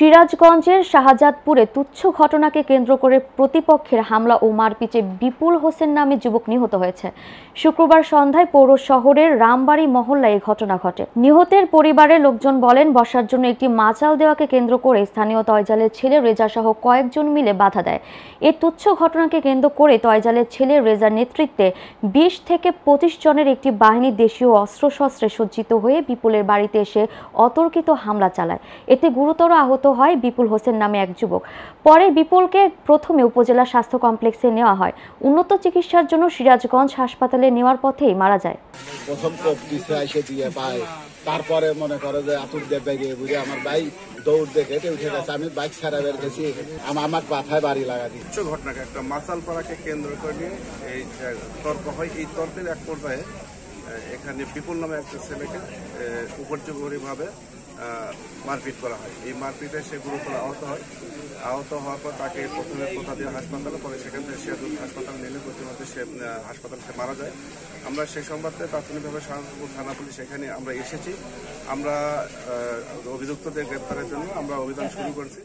সিরাজগঞ্জের শাহজাদপুরে তুচ্ছ ঘটনাকে কেন্দ্র করে প্রতিপক্ষের হামলা ও মারপিটে বিপুল হোসেন নামে যুবক নিহত হয়েছে। শুক্রবার সন্ধ্যায় পৌর শহরের রামবাড়ি মহল্লায় এই ঘটনা ঘটে। নিহতের পরিবারের লোকজন বলেন, বসার জন্য একটি মাচাল দেওয়াকে কেন্দ্র করে স্থানীয় তয়জালের ছেলে রেজা সহ কয়েকজন মিলে বাধা দেয়। এই তুচ্ছ ঘটনাকে কেন্দ্র করে তয়জালের ছেলে রেজার নেতৃত্বে 20 থেকে 25 জনের একটি বাহিনী দেশীয় অস্ত্রশস্ত্রে সজ্জিত হয়ে বিপুলের বাড়িতে এসে অতর্কিত হামলা চালায়। এতে গুরুতর আহত হয় বিপুল হোসেন নামে এক যুবক। পরে বিপুলকে প্রথমে উপজেলা স্বাস্থ্য কমপ্লেক্সে নেওয়া হয়। উন্নত চিকিৎসার জন্য সিরাজগঞ্জ হাসপাতালে নেওয়ার পথেই মারা যায়। প্রথম কোপ দিছে এসে দিয়ে পায়, তারপরে মনে করে যে আতুর দিয়ে বেগে বুঝে আমার ভাই দৌড় দেখে উঠে গেছে। আমি বাইক ছাড়া বের গেছি, আমার মাথায় বাড়ি লাগা দিচ্ছে। ঘটনাকে একটা মাসাল পাড়াকে কেন্দ্র করে নিয়ে এই তর্ক হয়। এই তর্কের এক পর্যায়ে এখানে বিপুল নামে একটা ছেলেকে উপর্যুপরিভাবে মারপিট করা হয়। এই মারপিটে সে গুরুতর আহত হয়। আহত হওয়ার পর তাকে প্রথমে কোথাদিন হাসপাতালে, পরে সেখান থেকে সিরাজগঞ্জ হাসপাতালে নিলে প্রতিমধ্যে সে হাসপাতালে সে মারা যায়। আমরা সেই সংবাদে প্রাথমিকভাবে শাহজাদপুর থানা পুলিশ এখানে আমরা এসেছি। আমরা অভিযুক্তদের গ্রেপ্তারের জন্য আমরা অভিযান শুরু করছি।